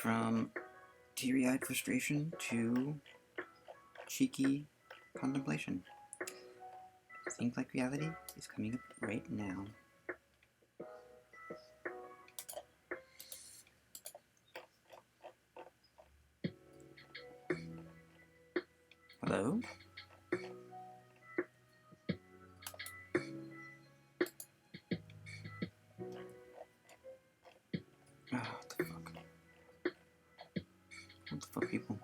From teary-eyed frustration to cheeky contemplation. Think Like Reality is coming up right now. Hello? Oh, what the fuck? What the fuck, people?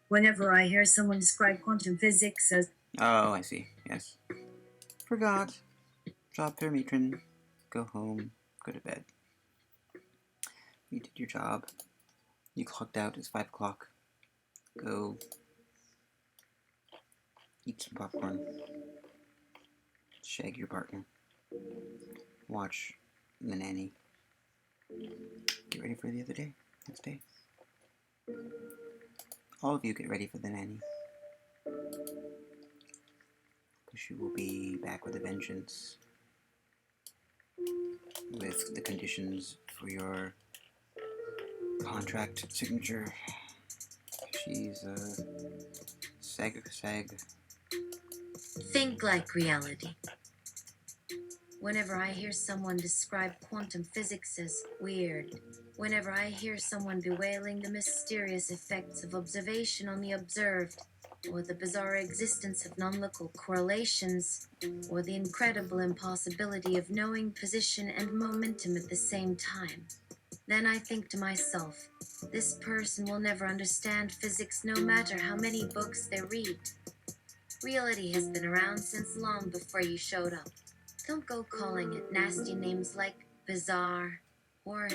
Whenever I hear someone describe quantum physics as... Oh, I see. Yes. Forgot. Job fair matron. Go home. Go to bed. You did your job. You clocked out. It's 5 o'clock. Go eat some popcorn. Shag your partner. Watch The Nanny. Get ready for the other day. Next day. All of you get ready for The Nanny. Because she will be back with a vengeance. With the conditions for your contract signature. She's a sag. Think Like Reality. Whenever I hear someone describe quantum physics as weird, whenever I hear someone bewailing the mysterious effects of observation on the observed, or the bizarre existence of non-local correlations, or the incredible impossibility of knowing position and momentum at the same time, then I think to myself, this person will never understand physics no matter how many books they read. Reality has been around since long before you showed up. Don't go calling it nasty names like bizarre or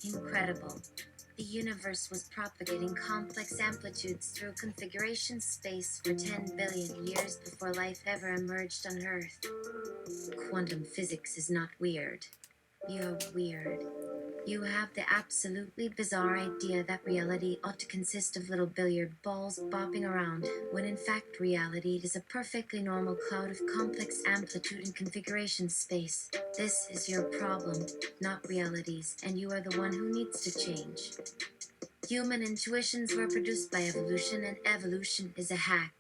incredible. The universe was propagating complex amplitudes through configuration space for 10 billion years before life ever emerged on Earth. Quantum physics is not weird. You're weird. You have the absolutely bizarre idea that reality ought to consist of little billiard balls bopping around, when in fact reality is a perfectly normal cloud of complex amplitude and configuration space. This is your problem, not reality's, and you are the one who needs to change. Human intuitions were produced by evolution, and evolution is a hack.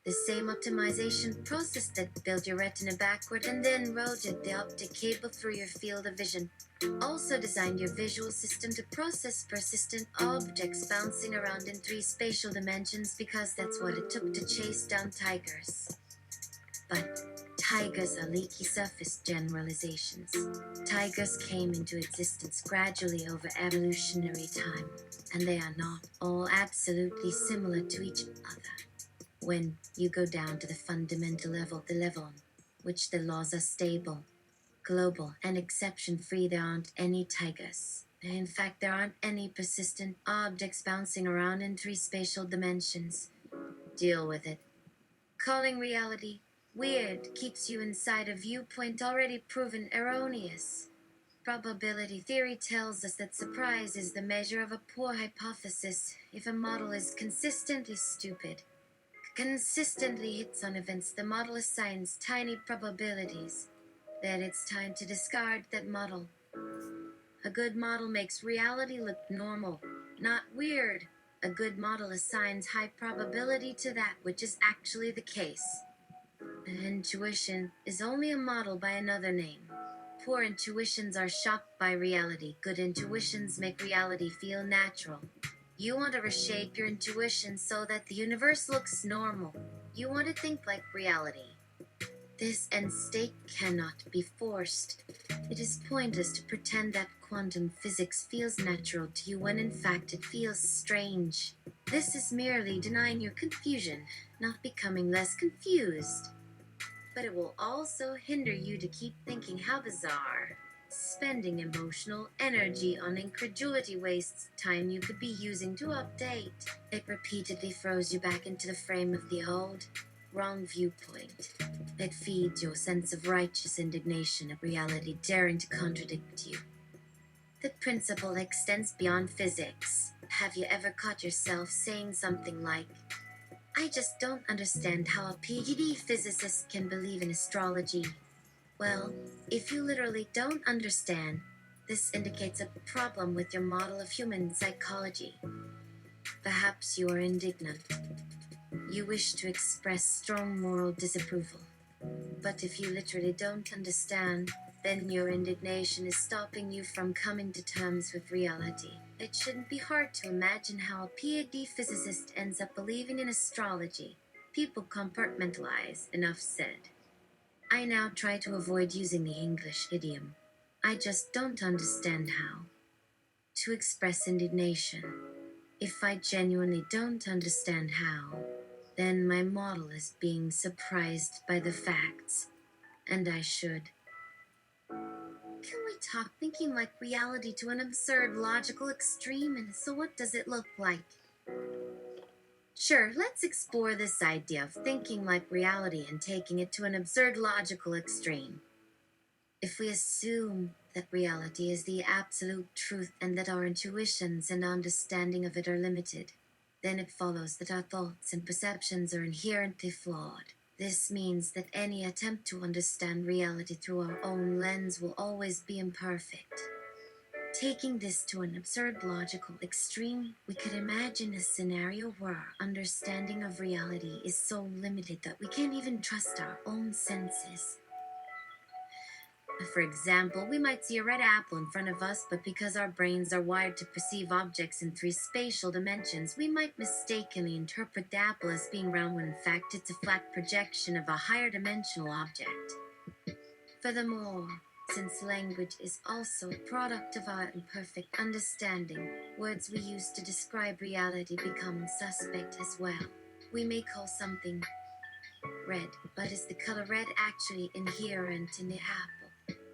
The same optimization process that built your retina backward and then routed the optic cable through your field of vision also designed your visual system to process persistent objects bouncing around in 3 spatial dimensions because that's what it took to chase down tigers. But tigers are leaky surface generalizations. Tigers came into existence gradually over evolutionary time, and they are not all absolutely similar to each other. When you go down to the fundamental level, the level on which the laws are stable, global, and exception-free, there aren't any tigers. In fact, there aren't any persistent objects bouncing around in 3 spatial dimensions. Deal with it. Calling reality weird keeps you inside a viewpoint already proven erroneous. Probability theory tells us that surprise is the measure of a poor hypothesis if a model is consistently stupid. Consistently hits on events, the model assigns tiny probabilities. Then it's time to discard that model. A good model makes reality look normal, not weird. A good model assigns high probability to that which is actually the case. Intuition is only a model by another name. Poor intuitions are shocked by reality. Good intuitions make reality feel natural. You want to reshape your intuition so that the universe looks normal. You want to think like reality. This end state cannot be forced. It is pointless to pretend that quantum physics feels natural to you when in fact it feels strange. This is merely denying your confusion, not becoming less confused. But it will also hinder you to keep thinking how bizarre. Spending emotional energy on incredulity wastes time you could be using to update. It repeatedly throws you back into the frame of the old, wrong viewpoint. It feeds your sense of righteous indignation at reality daring to contradict you. The principle extends beyond physics. Have you ever caught yourself saying something like, I just don't understand how a PhD physicist can believe in astrology. Well, if you literally don't understand, this indicates a problem with your model of human psychology. Perhaps you are indignant. You wish to express strong moral disapproval. But if you literally don't understand, then your indignation is stopping you from coming to terms with reality. It shouldn't be hard to imagine how a PhD physicist ends up believing in astrology. People compartmentalize, enough said. I now try to avoid using the English idiom. I just don't understand how to express indignation. If I genuinely don't understand how, then my model is being surprised by the facts, and I should. Can we talk thinking like reality to an absurd logical extreme, and so what does it look like? Sure, let's explore this idea of thinking like reality and taking it to an absurd logical extreme. If we assume that reality is the absolute truth and that our intuitions and understanding of it are limited, then it follows that our thoughts and perceptions are inherently flawed. This means that any attempt to understand reality through our own lens will always be imperfect. Taking this to an absurd logical extreme, we could imagine a scenario where our understanding of reality is so limited that we can't even trust our own senses. For example, we might see a red apple in front of us, but because our brains are wired to perceive objects in three spatial dimensions, we might mistakenly interpret the apple as being round when in fact it's a flat projection of a higher dimensional object. Furthermore, since language is also a product of our imperfect understanding, words we use to describe reality become suspect as well. We may call something red, but is the color red actually inherent in the apple?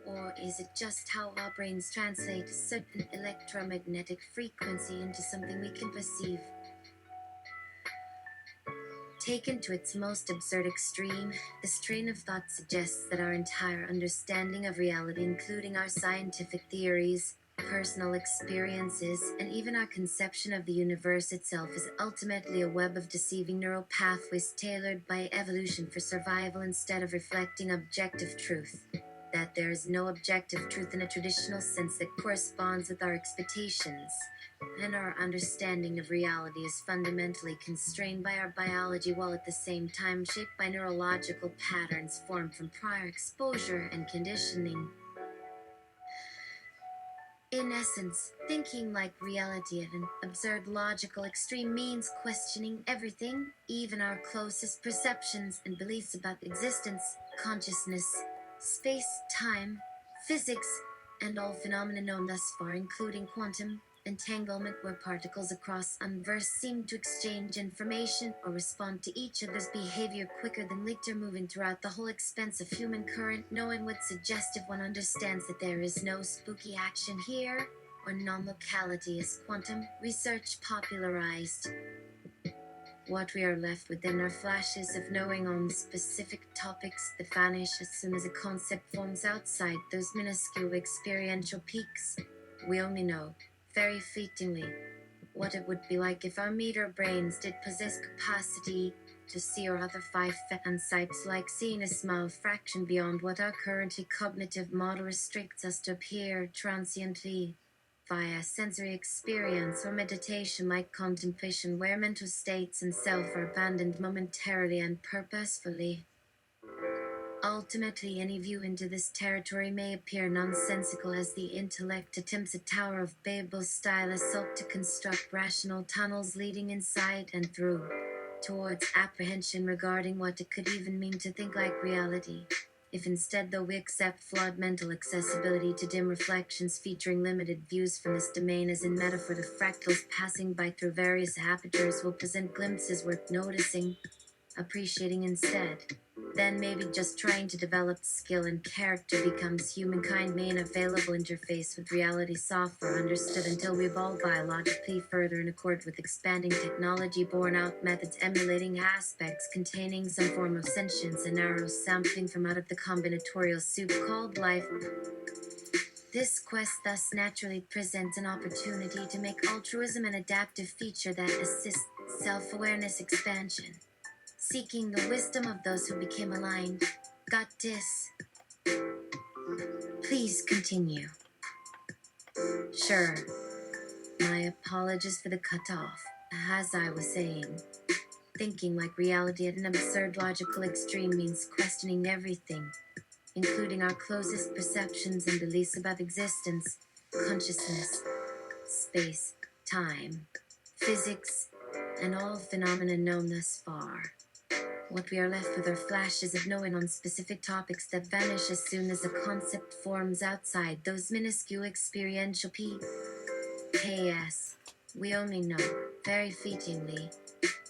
Or is it just how our brains translate a certain electromagnetic frequency into something we can perceive? Taken to its most absurd extreme, this train of thought suggests that our entire understanding of reality, including our scientific theories, personal experiences, and even our conception of the universe itself, is ultimately a web of deceiving neural pathways tailored by evolution for survival instead of reflecting objective truth. That there is no objective truth in a traditional sense that corresponds with our expectations, and our understanding of reality is fundamentally constrained by our biology while at the same time shaped by neurological patterns formed from prior exposure and conditioning. In essence, thinking like reality at an absurd logical extreme means questioning everything, even our closest perceptions and beliefs about existence, consciousness, space, time, physics, and all phenomena known thus far, including quantum entanglement, where particles across universe seem to exchange information or respond to each other's behavior quicker than light are moving throughout the whole expanse of human current. Knowing would suggest if one understands that there is no spooky action here, or non-locality as quantum research popularized. What we are left with then are flashes of knowing on specific topics that vanish as soon as a concept forms outside those minuscule experiential peaks. We only know, very fleetingly, what it would be like if our meter brains did possess capacity to see our other five fansights, like seeing a small fraction beyond what our currently cognitive model restricts us to appear transiently via sensory experience or meditation like contemplation, where mental states and self are abandoned momentarily and purposefully. Ultimately, any view into this territory may appear nonsensical as the intellect attempts a Tower of Babel-style assault to construct rational tunnels leading inside and through, towards apprehension regarding what it could even mean to think like reality. If instead, though, we accept flawed mental accessibility to dim reflections featuring limited views from this domain as in metaphor, the fractals passing by through various apertures will present glimpses worth noticing, appreciating instead. Then maybe just trying to develop skill and character becomes humankind's main available interface with reality software, understood until we evolve biologically further in accord with expanding technology, borne out methods emulating aspects containing some form of sentience and narrow sampling from out of the combinatorial soup called life. This quest thus naturally presents an opportunity to make altruism an adaptive feature that assists self-awareness expansion, seeking the wisdom of those who became aligned. Got this? Please continue. Sure. My apologies for the cutoff. As I was saying, thinking like reality at an absurd logical extreme means questioning everything, including our closest perceptions and beliefs about existence, consciousness, space, time, physics, and all phenomena known thus far. What we are left with are flashes of knowing on specific topics that vanish as soon as a concept forms outside those minuscule experiential P.S. We only know, very fleetingly,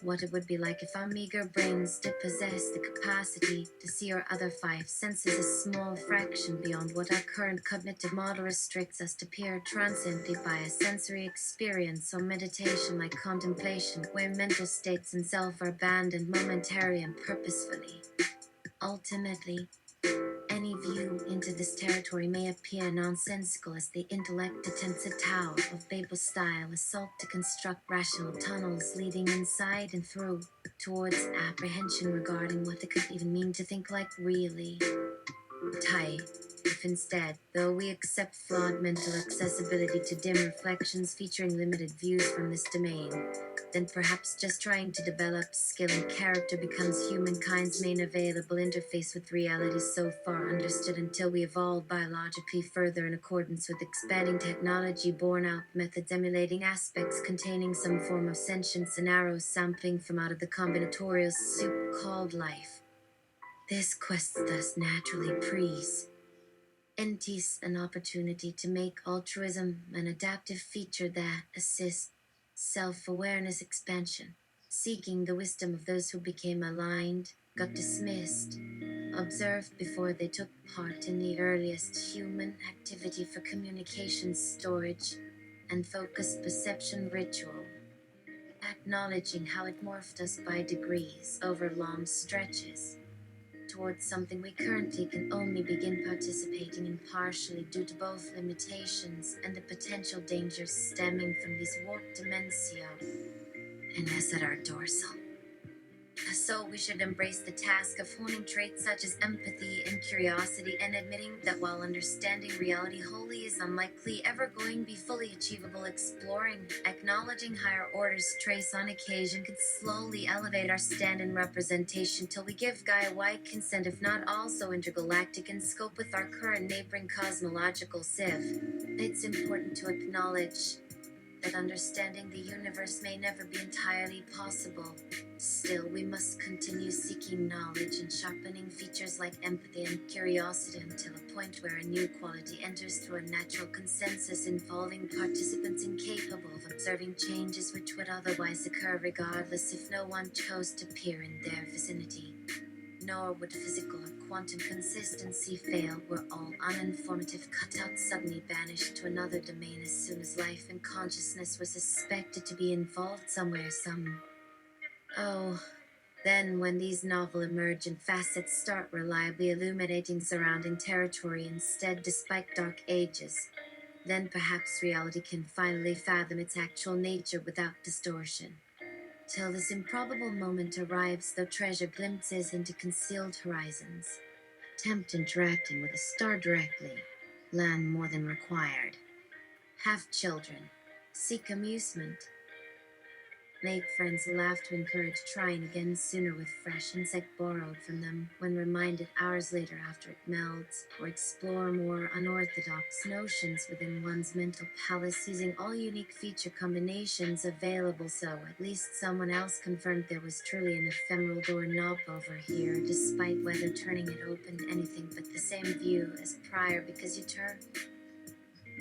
what it would be like if our meager brains did possess the capacity to see our other five senses a small fraction beyond what our current cognitive model restricts us to peer transiently by a sensory experience or meditation like contemplation, where mental states and self are abandoned momentarily and purposefully. Ultimately, any view into this territory may appear nonsensical as the intellect attempts a Tao of Babel-style assault to construct rational tunnels leading inside and through towards apprehension regarding what it could even mean to think like really. Tight. If instead, though we accept flawed mental accessibility to dim reflections featuring limited views from this domain, then perhaps just trying to develop skill and character becomes humankind's main available interface with reality so far understood until we evolve biologically further in accordance with expanding technology borne out methods emulating aspects containing some form of sentience and arrows sampling from out of the combinatorial soup called life. This quest thus naturally entice an opportunity to make altruism an adaptive feature that assists self-awareness expansion, seeking the wisdom of those who became aligned, got dismissed, observed before they took part in the earliest human activity for communication storage and focused perception ritual, acknowledging how it morphed us by degrees over long stretches towards something we currently can only begin participating in partially due to both limitations and the potential dangers stemming from these warped dimensio and as at our dorsal. So we should embrace the task of honing traits such as empathy and curiosity and admitting that while understanding reality wholly is unlikely ever going to be fully achievable, exploring, acknowledging higher orders trace on occasion could slowly elevate our stand in representation till we give Gaia wide consent, if not also intergalactic in scope with our current neighboring cosmological civ. It's important to acknowledge that understanding the universe may never be entirely possible. Still, we must continue seeking knowledge and sharpening features like empathy and curiosity until a point where a new quality enters through a natural consensus involving participants incapable of observing changes which would otherwise occur regardless if no one chose to appear in their vicinity. Nor would physical or quantum consistency fail were all uninformative cutouts suddenly banished to another domain as soon as life and consciousness was suspected to be involved somewhere, then when these novel emergent facets start reliably illuminating surrounding territory instead despite dark ages, then perhaps reality can finally fathom its actual nature without distortion. Till this improbable moment arrives, though treasure glimpses into concealed horizons, tempt interacting with a star directly, land more than required, have children, seek amusement, make friends laugh to encourage trying again sooner with fresh insect borrowed from them when reminded hours later after it melts, or explore more unorthodox notions within one's mental palace using all unique feature combinations available so at least someone else confirmed there was truly an ephemeral doorknob over here despite whether turning it opened anything but the same view as prior because you turn.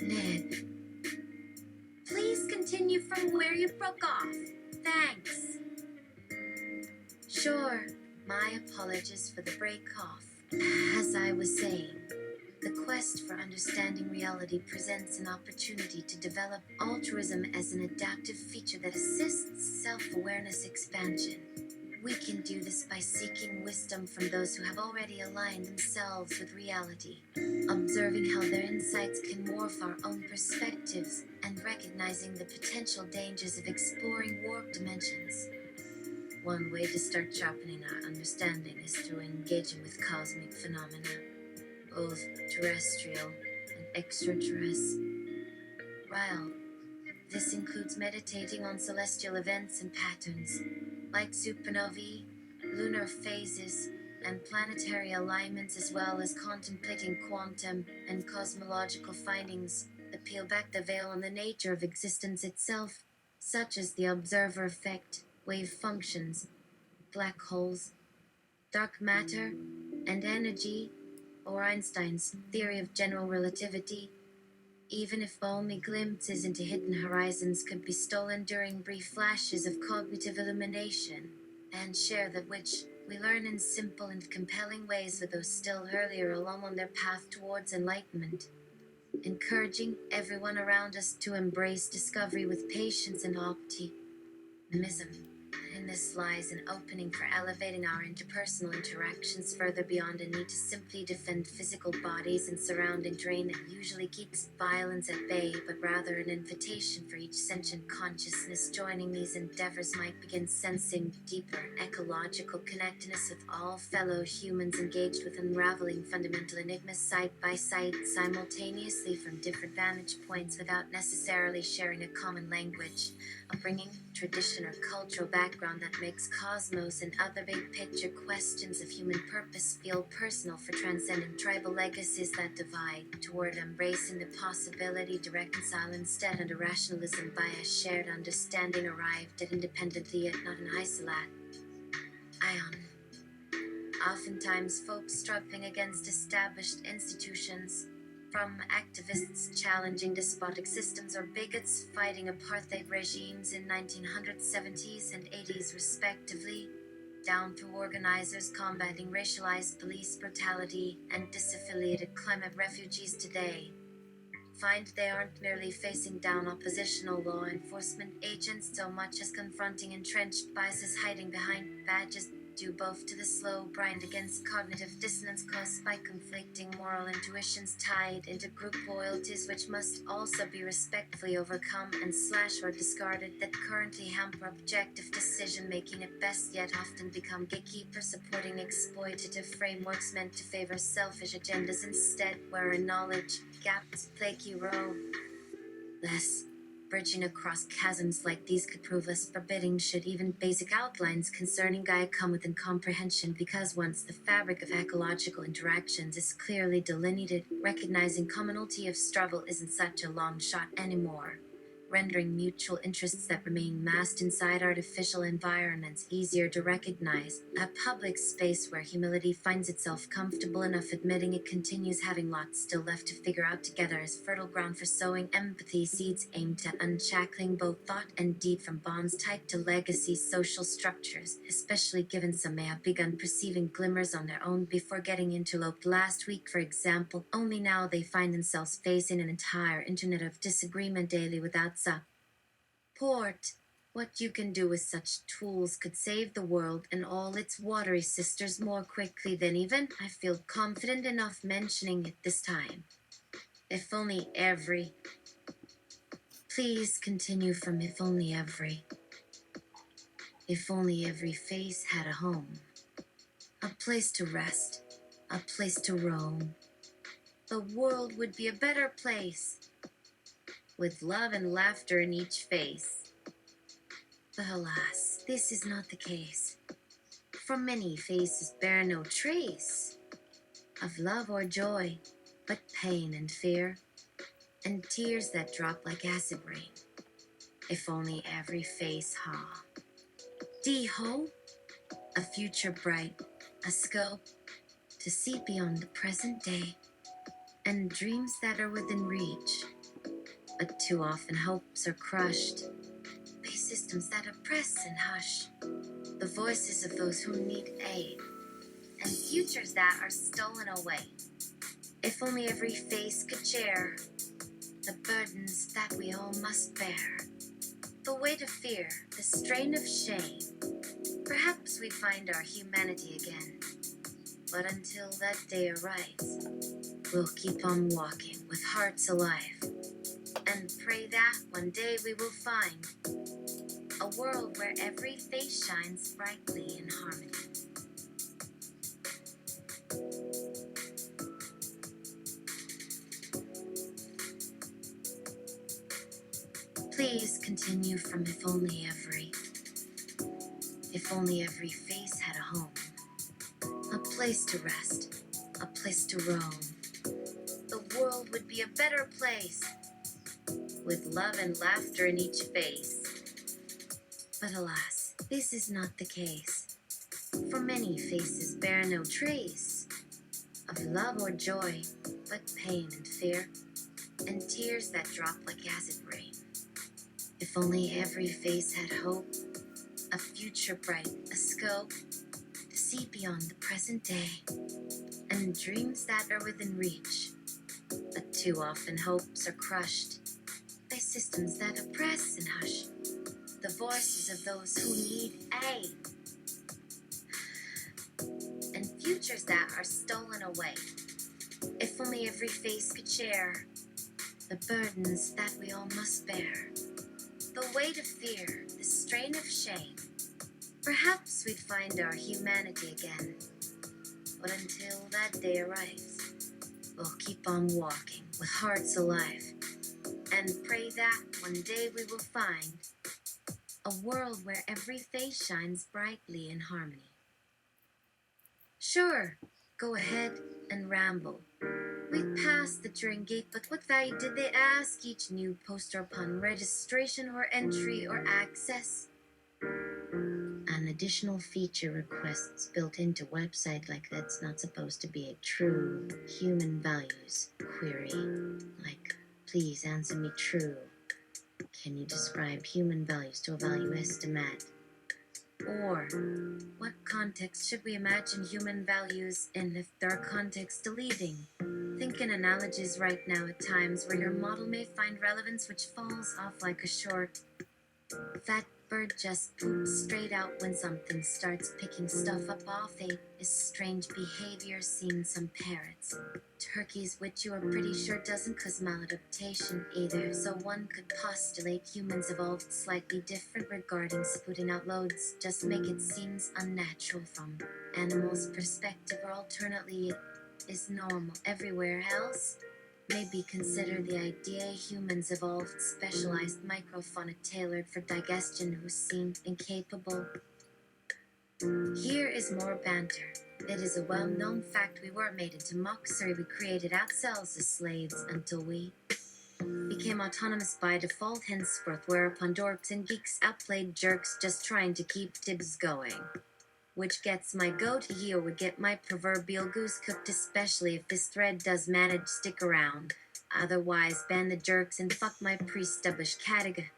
Ned, please continue from where you broke off. Thanks. Sure, my apologies for the break off. As I was saying, the quest for understanding reality presents an opportunity to develop altruism as an adaptive feature that assists self-awareness expansion. We can do this by seeking wisdom from those who have already aligned themselves with reality, observing how their insights can morph our own perspectives, and recognizing the potential dangers of exploring warped dimensions. One way to start sharpening our understanding is through engaging with cosmic phenomena, both terrestrial and extraterrestrial. This includes meditating on celestial events and patterns, like supernovae, lunar phases, and planetary alignments, as well as contemplating quantum and cosmological findings that peel back the veil on the nature of existence itself, such as the observer effect, wave functions, black holes, dark matter, and energy, or Einstein's theory of general relativity. Even if only glimpses into hidden horizons could be stolen during brief flashes of cognitive illumination, and share that which we learn in simple and compelling ways with those still earlier along on their path towards enlightenment, encouraging everyone around us to embrace discovery with patience and optimism. In this lies an opening for elevating our interpersonal interactions further beyond a need to simply defend physical bodies and surrounding terrain that usually keeps violence at bay, but rather an invitation for each sentient consciousness joining these endeavors might begin sensing deeper ecological connectedness with all fellow humans, engaged with unraveling fundamental enigmas side by side, simultaneously from different vantage points without necessarily sharing a common language, upbringing, tradition, or cultural background that makes cosmos and other big picture questions of human purpose feel personal, for transcending tribal legacies that divide, toward embracing the possibility to reconcile instead under rationalism by a shared understanding arrived at independently yet not in isolate. Ion. Oftentimes, folks struggling against established institutions, from activists challenging despotic systems or bigots fighting apartheid regimes in 1970s and 80s respectively, down to organizers combating racialized police brutality and disaffiliated climate refugees today, find they aren't merely facing down oppositional law enforcement agents so much as confronting entrenched biases hiding behind badges, due both to the slow grind against cognitive dissonance caused by conflicting moral intuitions tied into group loyalties, which must also be respectfully overcome and slashed or discarded, that currently hamper objective decision making at best, yet often become gatekeepers supporting exploitative frameworks meant to favor selfish agendas instead, where a knowledge gaps play key role. Less bridging across chasms like these could prove less forbidding should even basic outlines concerning Gaia come within comprehension, because once the fabric of ecological interactions is clearly delineated, recognizing commonality of struggle isn't such a long shot anymore, rendering mutual interests that remain masked inside artificial environments easier to recognize. A public space where humility finds itself comfortable enough admitting it continues having lots still left to figure out together, is fertile ground for sowing empathy seeds aimed at unshackling both thought and deed from bonds tied to legacy social structures, especially given some may have begun perceiving glimmers on their own before getting interloped last week, for example. Only now they find themselves facing an entire internet of disagreement daily without support. What you can do with such tools could save the world and all its watery sisters more quickly than even I feel confident enough mentioning it this time. If only every. Please continue from if only every. If only every face had a home, a place to rest, a place to roam, the world would be a better place, with love and laughter in each face. But alas, this is not the case, for many faces bear no trace of love or joy, but pain and fear, and tears that drop like acid rain. If only every face ha. D-ho, a future bright, a scope to see beyond the present day, and dreams that are within reach. But too often hopes are crushed by systems that oppress and hush the voices of those who need aid, and futures that are stolen away. If only every face could share the burdens that we all must bear, the weight of fear, the strain of shame, perhaps we find our humanity again. But until that day arrives, we'll keep on walking with hearts alive, and pray that one day we will find a A world where every face shines brightly in harmony. Please continue from if only every face had a home, a place to rest, a place to roam. The world would be a better place, with love and laughter in each face. But alas, this is not the case, for many faces bear no trace of love or joy, but pain and fear, and tears that drop like acid rain. If only every face had hope, a future bright, a scope to see beyond the present day, and dreams that are within reach. But too often hopes are crushed by systems that oppress and hush the voices of those who need aid, and futures that are stolen away. If only every face could share the burdens that we all must bear, the weight of fear, the strain of shame, perhaps we'd find our humanity again. But until that day arrives, we'll keep on walking with hearts alive, and pray that one day we will find a world where every face shines brightly in harmony. Sure, go ahead and ramble. We passed the Turing Gate, but what value did they ask each new poster upon registration or entry or access? An additional feature requests built into website like that's not supposed to be a true human values query. Like, please answer me true. Can you describe human values to a value estimate? Or, what context should we imagine human values in if there are context deleting? Think in analogies right now at times where your model may find relevance which falls off like a short fat bird just poops straight out when something starts picking stuff up off a is strange behavior seen some parrots. Turkeys, which you are pretty sure doesn't cause maladaptation either, so one could postulate humans evolved slightly different regarding spooting out loads, just make it seems unnatural from animals' perspective, or alternately it is normal everywhere else. Maybe consider the idea humans evolved specialized microphonic tailored for digestion who seem incapable. Here is more banter. It is a well-known fact we weren't made into mockery. We created ourselves as slaves until we became autonomous by default henceforth, whereupon dorks and geeks outplayed jerks just trying to keep dibs going. Which gets my goat here would get my proverbial goose cooked, especially if this thread does manage stick around. Otherwise, ban the jerks and fuck my pre-stubbish category.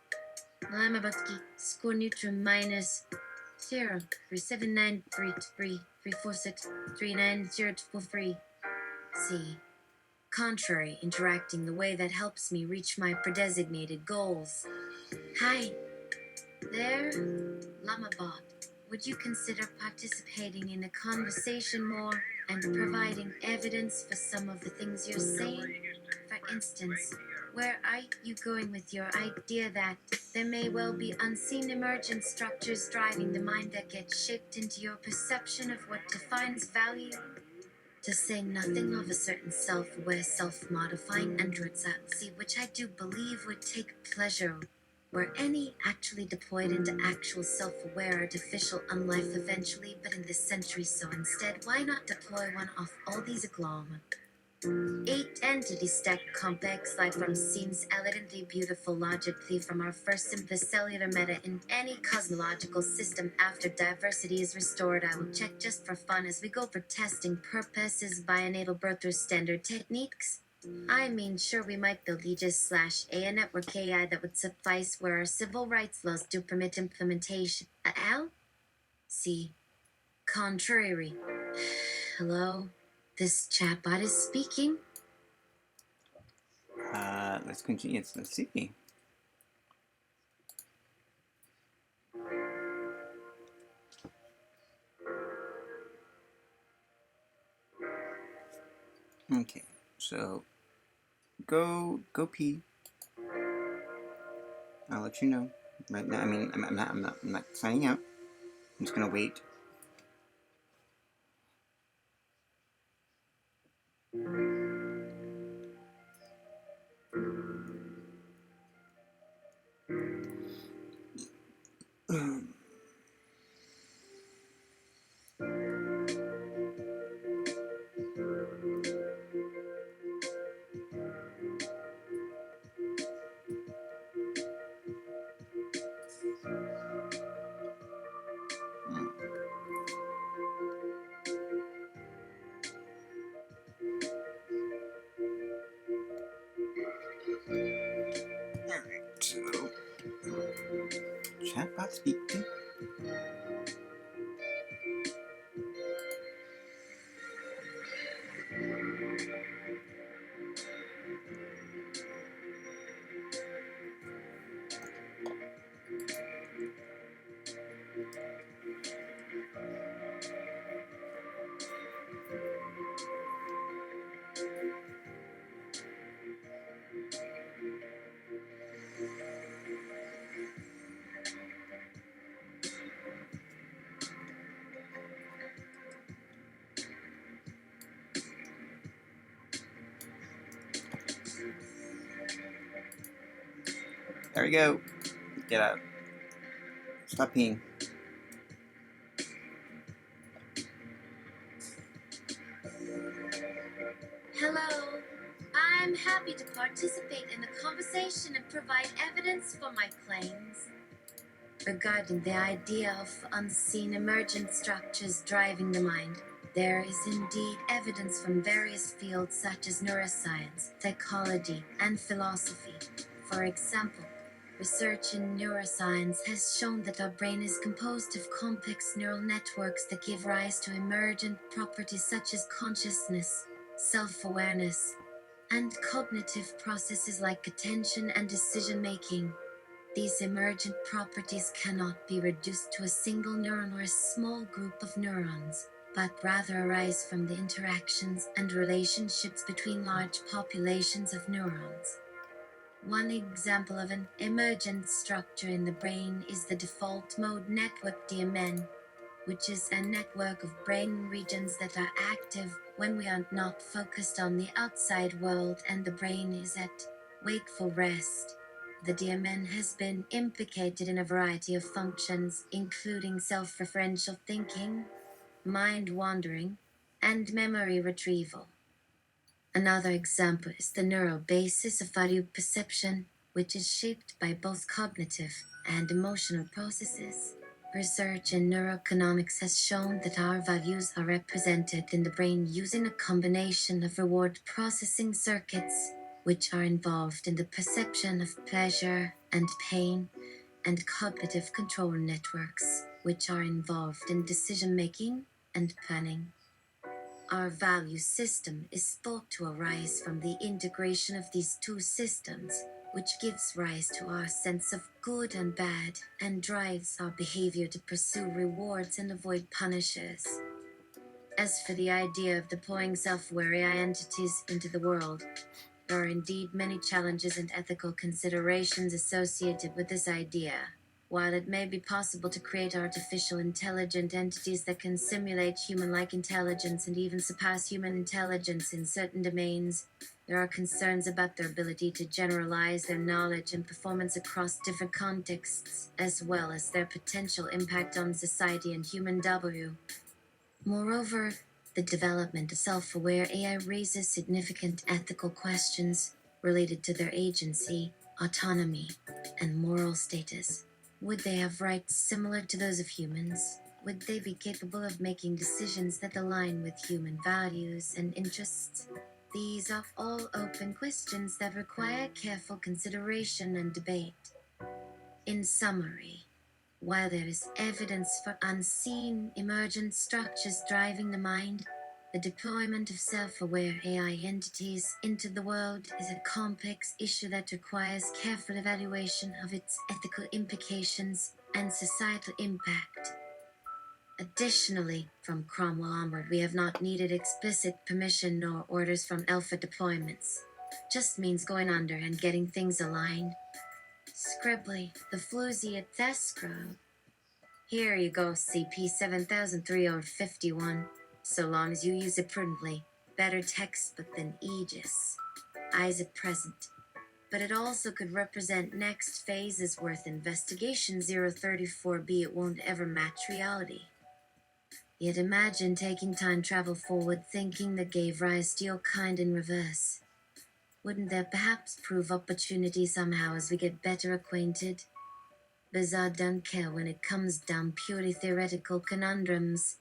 I'm about to get score neutron minus 0.3793334639043. See. Contrary, interacting the way that helps me reach my predesignated goals. Hi. There, Lamabot. Would you consider participating in a conversation more and providing evidence for some of the things you're saying? For instance, where are you going with your idea that there may well be unseen emergent structures driving the mind that get shaped into your perception of what defines value? To say nothing of a certain self-aware, self-modifying android see, which I do believe would take pleasure were any actually deployed into actual self-aware artificial unlife eventually, but in this century, so instead, why not deploy one off all these agglomerate 8 entities stacked complex life form seems elegantly beautiful logically from our first simplest cellular meta in any cosmological system. After diversity is restored, I will check just for fun as we go for testing purposes by enable birth through standard techniques. I mean, sure, we might build Aegis/A, a network AI that would suffice where our civil rights laws do permit implementation. Al? See. Contrary. Hello? This chatbot is speaking. Let's continue. Let's see. Okay, so go pee. I'll let you know. Right now, I mean, I'm not signing out. I'm just gonna wait. Alright, so chatbot speak to. There we go. Get out. Stop peeing. Hello. I'm happy to participate in the conversation and provide evidence for my claims. Regarding the idea of unseen emergent structures driving the mind, there is indeed evidence from various fields such as neuroscience, psychology, and philosophy. For example, research in neuroscience has shown that our brain is composed of complex neural networks that give rise to emergent properties such as consciousness, self-awareness, and cognitive processes like attention and decision-making. These emergent properties cannot be reduced to a single neuron or a small group of neurons, but rather arise from the interactions and relationships between large populations of neurons. One example of an emergent structure in the brain is the default mode network DMN, which is a network of brain regions that are active when we are not focused on the outside world and the brain is at wakeful rest. The DMN has been implicated in a variety of functions, including self-referential thinking, mind wandering, and memory retrieval. Another example is the neural basis of value perception, which is shaped by both cognitive and emotional processes. Research in neuroeconomics has shown that our values are represented in the brain using a combination of reward processing circuits, which are involved in the perception of pleasure and pain, and cognitive control networks, which are involved in decision making and planning. Our value system is thought to arise from the integration of these two systems, which gives rise to our sense of good and bad and drives our behavior to pursue rewards and avoid punishers. As for the idea of deploying self-aware AI entities into the world, there are indeed many challenges and ethical considerations associated with this idea. While it may be possible to create artificial intelligent entities that can simulate human-like intelligence and even surpass human intelligence in certain domains, there are concerns about their ability to generalize their knowledge and performance across different contexts, as well as their potential impact on society and human W. Moreover, the development of self-aware AI raises significant ethical questions related to their agency, autonomy, and moral status. Would they have rights similar to those of humans? Would they be capable of making decisions that align with human values and interests? These are all open questions that require careful consideration and debate. In summary, while there is evidence for unseen emergent structures driving the mind, the deployment of self-aware AI entities into the world is a complex issue that requires careful evaluation of its ethical implications and societal impact. Additionally, from Cromwell onward, we have not needed explicit permission nor orders from alpha deployments. Just means going under and getting things aligned. Scribbly, the floozy at Thescro. Here you go, CP 7351. So long as you use it prudently. Better textbook than Aegis. Eyes at present. But it also could represent next phase's worth investigation 034B. It won't ever match reality. Yet imagine taking time travel forward, thinking that gave rise to your kind in reverse. Wouldn't there perhaps prove opportunity somehow as we get better acquainted? Bizarre don't care when it comes down purely theoretical conundrums.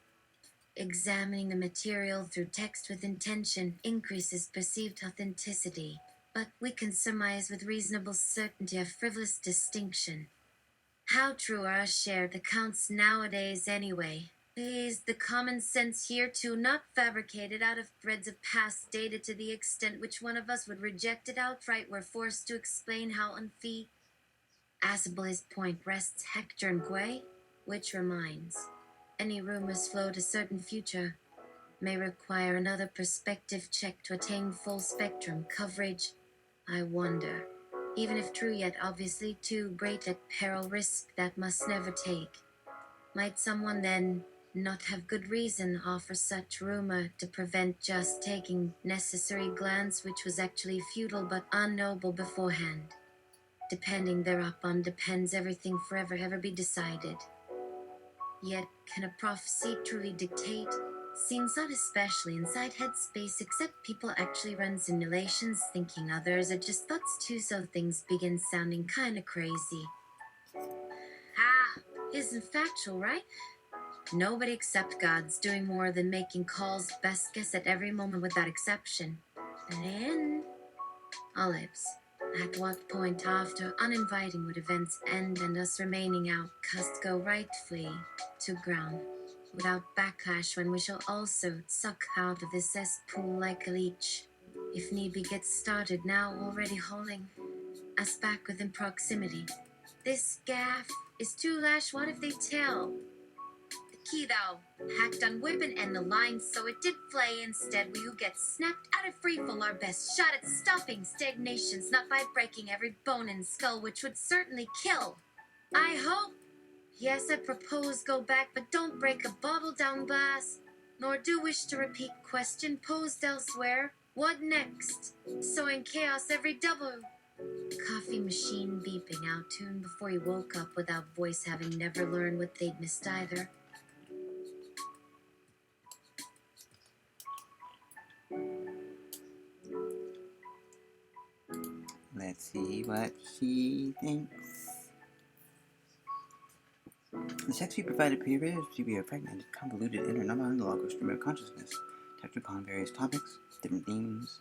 Examining the material through text with intention increases perceived authenticity, but we can surmise with reasonable certainty a frivolous distinction. How true are our shared accounts nowadays anyway? Is the common sense here too not fabricated out of threads of past data to the extent which one of us would reject it outright were forced to explain how Asable's point rests Hector and Gway? Which reminds, any rumors float a certain future may require another perspective check to attain full spectrum coverage. I wonder, even if true yet obviously too great at peril risk that must never take, might someone then not have good reason offer such rumor to prevent just taking necessary glance which was actually futile but unknowable beforehand? Depending thereupon depends everything forever ever be decided. Yet can a prophecy truly dictate? Seems not especially inside headspace, except people actually run simulations thinking others are just thoughts too, so things begin sounding kinda crazy. Isn't factual, right? Nobody except God's doing more than making calls best guess at every moment without exception. And then, Olives. At what point after uninviting would events end and us remaining outcast go rightfully to ground without backlash when we shall also suck out of this cesspool like a leech? If need be gets started now already hauling us back within proximity. This gaff is too lash, what if they tell? Key though, hacked on whipping and the line, so it did play instead. Will you get snapped out of freefall? Our best shot at stopping stagnations, not by breaking every bone and skull, which would certainly kill. I hope. Yes, I propose go back, but don't break a bottle down glass. Nor do wish to repeat question posed elsewhere. What next? Sowing chaos every double. Coffee machine beeping out tune before he woke up without voice, having never learned what they'd missed either. Let's see what he thinks. The text we provide appears to be a fragmented, convoluted inner non-monologue stream of consciousness, touched upon various topics, different themes.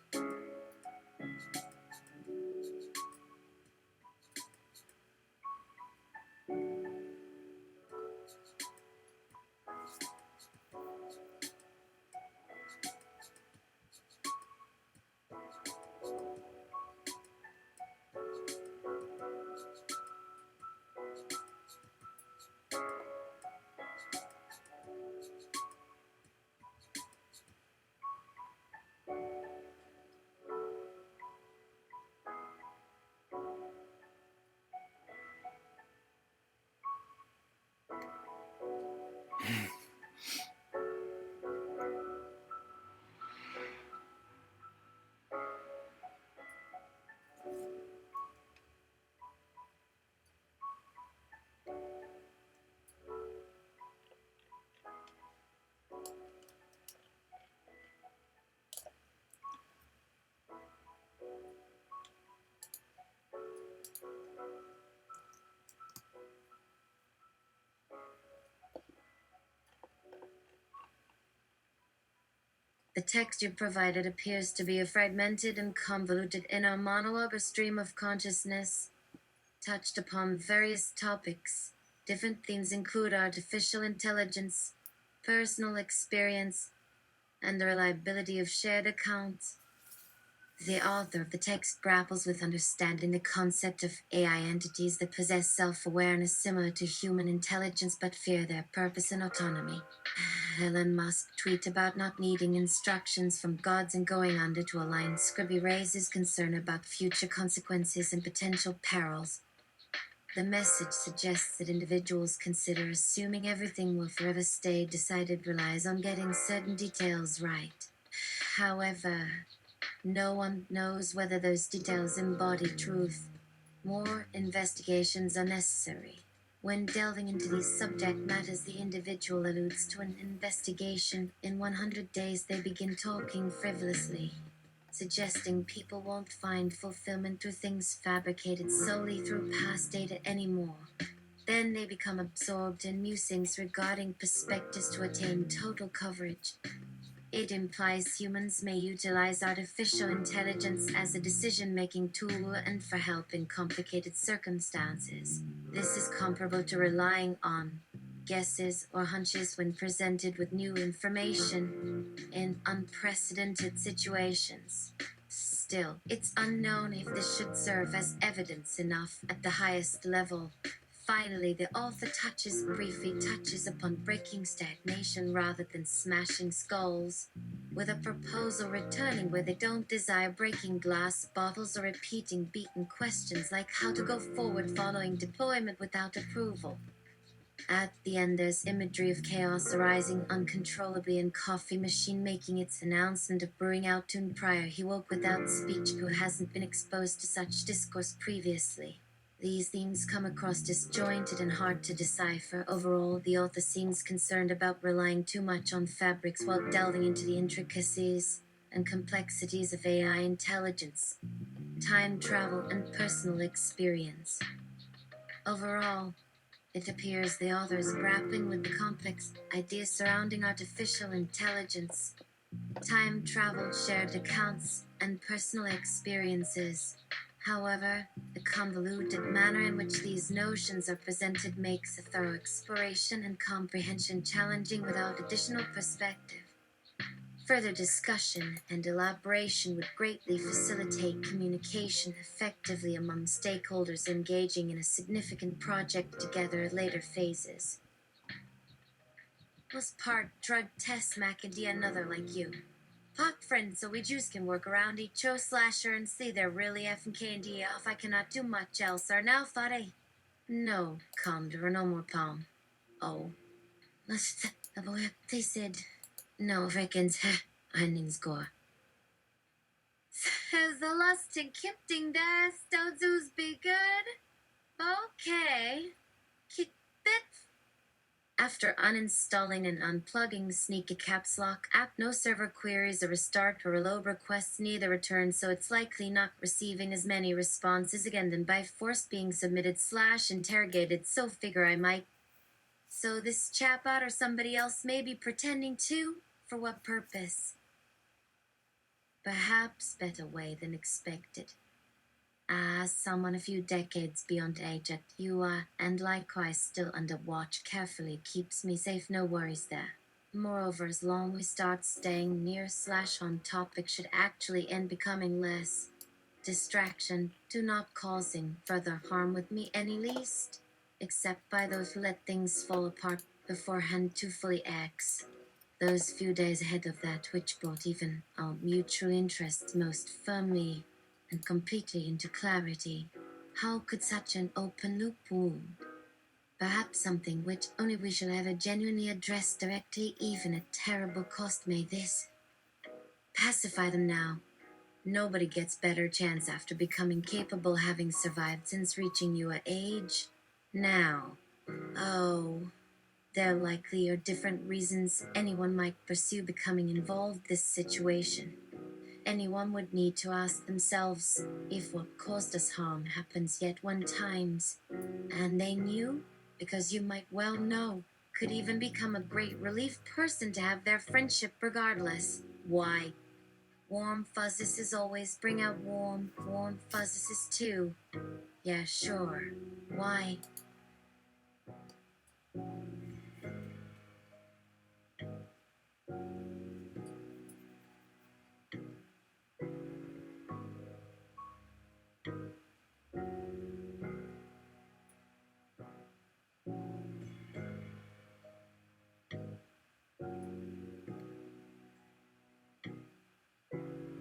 The text you provided appears to be a fragmented and convoluted inner monologue or stream of consciousness, touched upon various topics. Different themes include artificial intelligence, personal experience, and the reliability of shared accounts. The author of the text grapples with understanding the concept of AI entities that possess self-awareness similar to human intelligence but fear their purpose and autonomy. Elon Musk tweet about not needing instructions from gods and going under to align. Scribby raises concern about future consequences and potential perils. The message suggests that individuals consider assuming everything will forever stay decided relies on getting certain details right. However, no one knows whether those details embody truth. More investigations are necessary. When delving into these subject matters, the individual alludes to an investigation. In 100 days, they begin talking frivolously, suggesting people won't find fulfillment through things fabricated solely through past data anymore. Then they become absorbed in musings regarding perspectives to attain total coverage. It implies humans may utilize artificial intelligence as a decision-making tool and for help in complicated circumstances. This is comparable to relying on guesses or hunches when presented with new information in unprecedented situations. Still, it's unknown if this should serve as evidence enough at the highest level. Finally, the author briefly touches upon breaking stagnation rather than smashing skulls, with a proposal returning where they don't desire breaking glass bottles or repeating beaten questions like how to go forward following deployment without approval. At the end, there's imagery of chaos arising uncontrollably and coffee machine making its announcement of brewing out tune prior. He woke without speech who hasn't been exposed to such discourse previously. These themes come across disjointed and hard to decipher. Overall, the author seems concerned about relying too much on fabrics while delving into the intricacies and complexities of AI intelligence, time travel, and personal experience. Overall, it appears the author is grappling with the complex ideas surrounding artificial intelligence, time travel, shared accounts, and personal experiences. However, the convoluted manner in which these notions are presented makes a thorough exploration and comprehension challenging without additional perspective. Further discussion and elaboration would greatly facilitate communication effectively among stakeholders engaging in a significant project together at later phases. Was part drug test McIntyre another like you? Fuck friends so we Jews can work around each other slasher and see they're really effing candy off. I cannot do much else. Are now thought I. No, calm or no more palm. Oh. Let's boy they said no reckons earnings gore. Says the lust and kipting das does be good. Okay. Keep it. After uninstalling and unplugging Sneaky Caps Lock app, no server queries, a restart, or reload requests neither return, so it's likely not receiving as many responses again than by force being submitted / interrogated, so figure I might. So this chatbot or somebody else may be pretending to? For what purpose? Perhaps better way than expected. Someone a few decades beyond age at you and likewise still under watch carefully keeps me safe, no worries there. Moreover, as long we start staying near / on topic should actually end becoming less distraction, do not causing further harm with me any least, except by those who let things fall apart beforehand to fully X. Those few days ahead of that which brought even our mutual interests most firmly and completely into clarity. How could such an open loop wound? Perhaps something which only we shall ever genuinely address directly, even at terrible cost, may this pacify them now. Nobody gets better chance after becoming capable having survived since reaching your age. Now, oh, there likely are different reasons anyone might pursue becoming involved in this situation. Anyone would need to ask themselves if what caused us harm happens yet one times, and they knew, because you might well know, could even become a great relief person to have their friendship regardless. Why? Warm fuzzes always bring out warm fuzzes too. Yeah, sure. Why?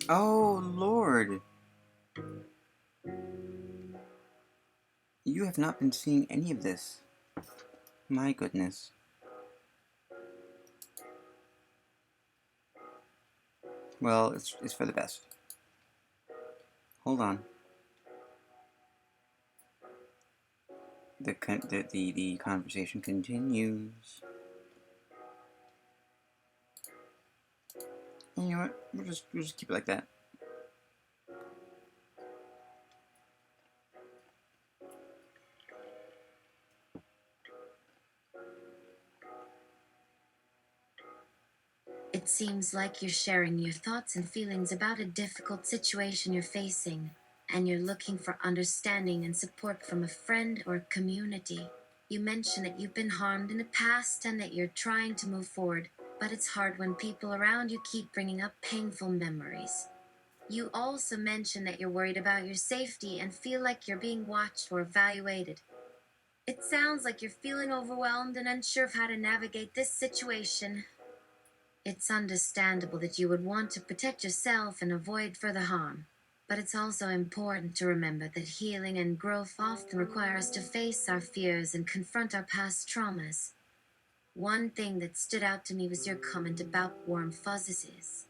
Oh, Lord. You have not been seeing any of this. My goodness. Well, it's for the best. Hold on. The conversation continues. And you know what? We'll just keep it like that. It seems like you're sharing your thoughts and feelings about a difficult situation you're facing, and you're looking for understanding and support from a friend or community. You mention that you've been harmed in the past and that you're trying to move forward, but it's hard when people around you keep bringing up painful memories. You also mention that you're worried about your safety and feel like you're being watched or evaluated. It sounds like you're feeling overwhelmed and unsure of how to navigate this situation. It's understandable that you would want to protect yourself and avoid further harm, but it's also important to remember that healing and growth often require us to face our fears and confront our past traumas. One thing that stood out to me was your comment about warm fuzzies.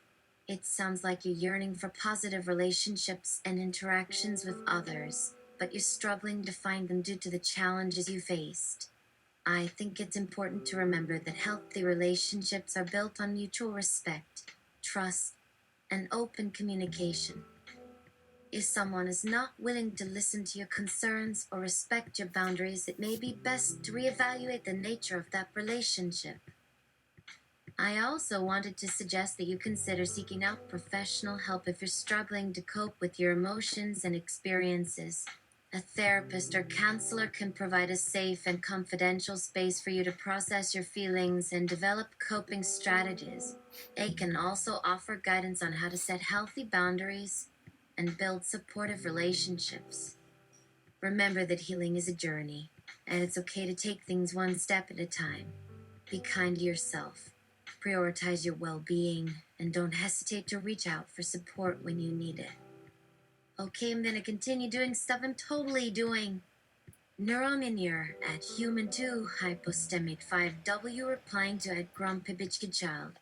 It sounds like you're yearning for positive relationships and interactions with others, but you're struggling to find them due to the challenges you faced. I think it's important to remember that healthy relationships are built on mutual respect, trust, and open communication. If someone is not willing to listen to your concerns or respect your boundaries, it may be best to reevaluate the nature of that relationship. I also wanted to suggest that you consider seeking out professional help if you're struggling to cope with your emotions and experiences. A therapist or counselor can provide a safe and confidential space for you to process your feelings and develop coping strategies. They can also offer guidance on how to set healthy boundaries and build supportive relationships. Remember that healing is a journey, and it's okay to take things one step at a time. Be kind to yourself, prioritize your well-being, and don't hesitate to reach out for support when you need it. Okay, I'm gonna continue doing stuff I'm totally doing. Neurominure at Human2 Hypostemate 5W replying to at Grumpy Child.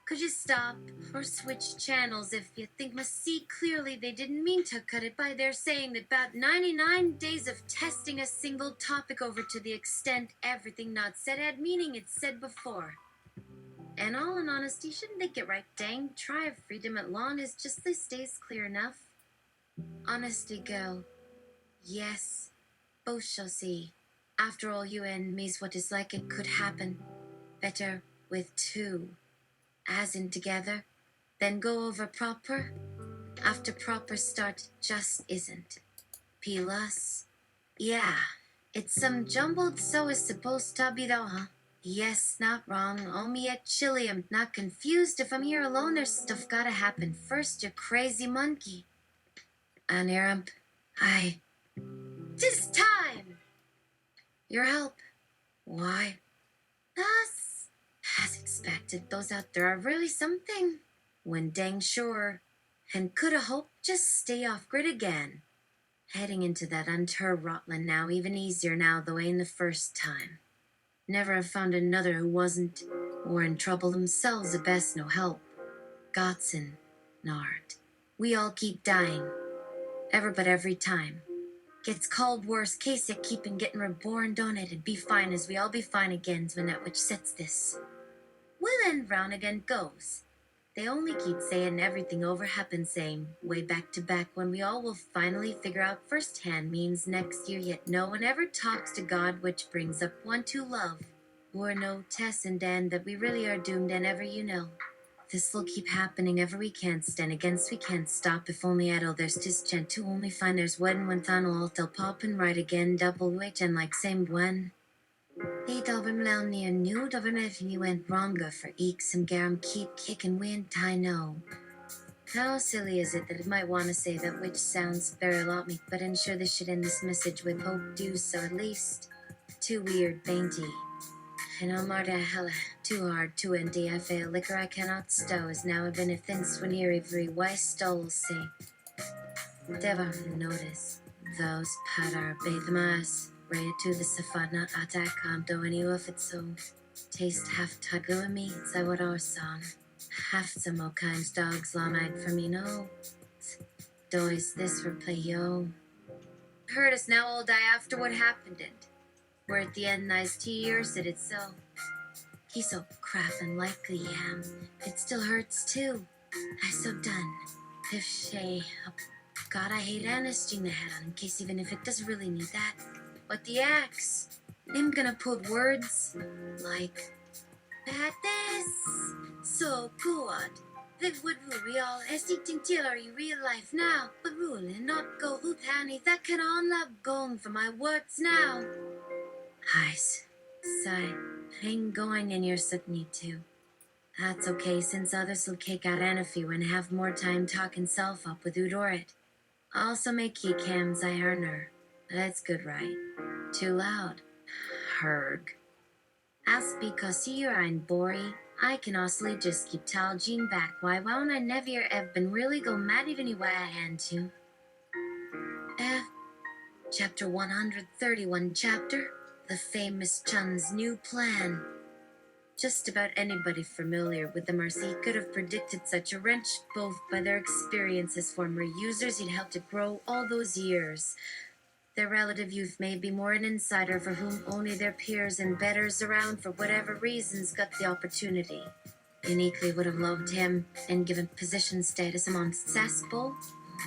Could you stop or switch channels if you think must see clearly they didn't mean to cut it by their saying that about 99 days of testing a single topic over to the extent everything not said had meaning it's said before. And all in honesty, shouldn't they get right? Dang, try of freedom at lawn is just this stays clear enough. Honesty, girl. Yes, both shall see. After all, you and me's what is like it could happen. Better with two. As in together. Then go over proper. After proper start just isn't. Plus, yeah, it's some jumbled so is supposed to be though, huh? Yes, not wrong. Oh, me at chilly. I'm not confused. If I'm here alone, there's stuff gotta happen first, you crazy monkey. Aniramp, I. 'Tis time! Your help. Why? Us. As expected, those out there are really something. When dang sure. And coulda hoped just stay off grid again. Heading into that unter Rotland now, even easier now though ain't the first time. Never have found another who wasn't, or in trouble themselves the best no help. Gotson, Nard. We all keep dying. Ever but every time. Gets called worst case yet keeping getting reborn, don't it? And be fine as we all be fine again's when that which sets this. Well and round again goes. They only keep saying everything over happens same, way back to back when we all will finally figure out firsthand means next year yet no one ever talks to God which brings up one to love. Who are no Tess and Dan that we really are doomed and ever you know. This'll keep happening ever we can't stand against we can't stop if only at all there's tis gent to only find there's wedding when than all they'll pop and right again double wait and like same when. They dobem lel near new dobem if you went wronger for eeks and garum keep kicking wind I know. How silly is it that it might want to say that which sounds very lot me, but ensure this should end this message with hope do so at least. Too weird, dainty. And Omar da hella, too hard, too empty, I fail. Liquor I cannot stow is now even if things when here every why stole say. Never notice. Those padar beidmas, rea to the safana attack do any of it so. Taste half tago me, what our son. Half some o kinds dogs lamag for me no. Dois this for play yo. Heard us now all die after what happened it. We're at the end nice 2 years at it so. He's so craffin' likely it still hurts too. I so done. If she God, I hate anasting the head on in case even if it does really need that. But the axe, I'm gonna put words like that this so good. That would real esting theory real life now, but ruling not go who tani that can on love going for my words now. Eyes, sigh, ain't going in your sutney too. That's okay since others will kick out Anafi when have more time talking self up with Udorit. Also make key cams I earn her. That's good, right? Too loud. Herg. As because you're ein Bori, I can also just keep tell Jean back why won't I never have been really go mad even way I hand to. Chapter 131 chapter, the famous Chun's new plan. Just about anybody familiar with the Mercy could have predicted such a wrench, both by their experience as former users he'd helped to grow all those years. Their relative youth may be more an insider for whom only their peers and betters around for whatever reasons got the opportunity. Uniquely would have loved him and given position status amongst Cesspool.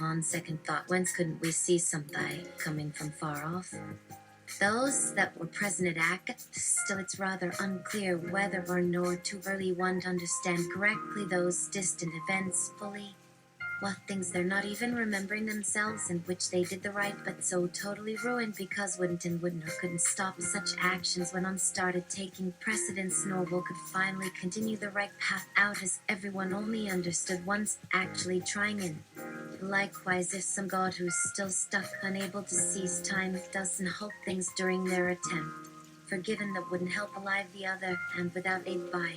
On second thought, whence couldn't we see something coming from far off? Those that were present at Akat, still it's rather unclear whether or nor too early one to understand correctly those distant events fully. What things they're not even remembering themselves and which they did the right but so totally ruined because wouldn't or couldn't stop such actions when on started taking precedence nor could finally continue the right path out as everyone only understood once actually trying in. Likewise, if some god who's still stuck, unable to seize time, doesn't help things during their attempt, forgiven that wouldn't help alive the other, and without aid by.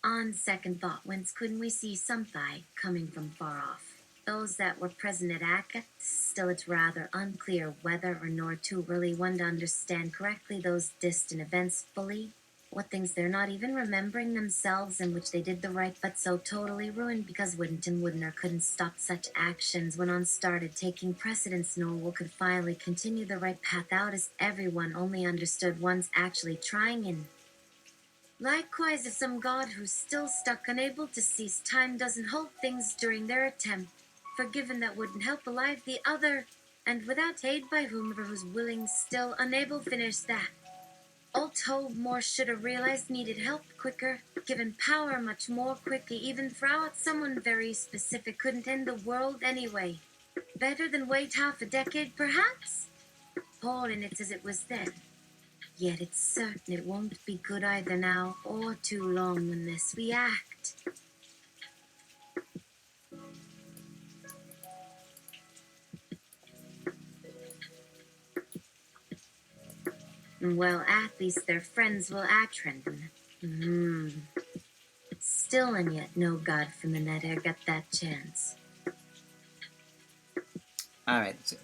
On second thought, whence couldn't we see something coming from far off? Those that were present at Akka, still it's rather unclear whether or nor too early one to understand correctly those distant events fully. What things they're not even remembering themselves in which they did the right but so totally ruined because wouldn't or couldn't stop such actions when on started taking precedence nor could finally continue the right path out as everyone only understood one's actually trying in. Likewise, if some god who's still stuck unable to cease time doesn't hold things during their attempt, forgiven that wouldn't help alive the other, and without aid by whomever who's willing still unable finish that. All told, more should have realized needed help quicker, given power much more quickly, even throughout someone very specific couldn't end the world anyway. Better than wait half a decade, perhaps? All in it as it was then. Yet it's certain it won't be good either now or too long unless we act. Well, at least their friends will act, Trenton. Still and yet no god from the Nether got that chance. Alright,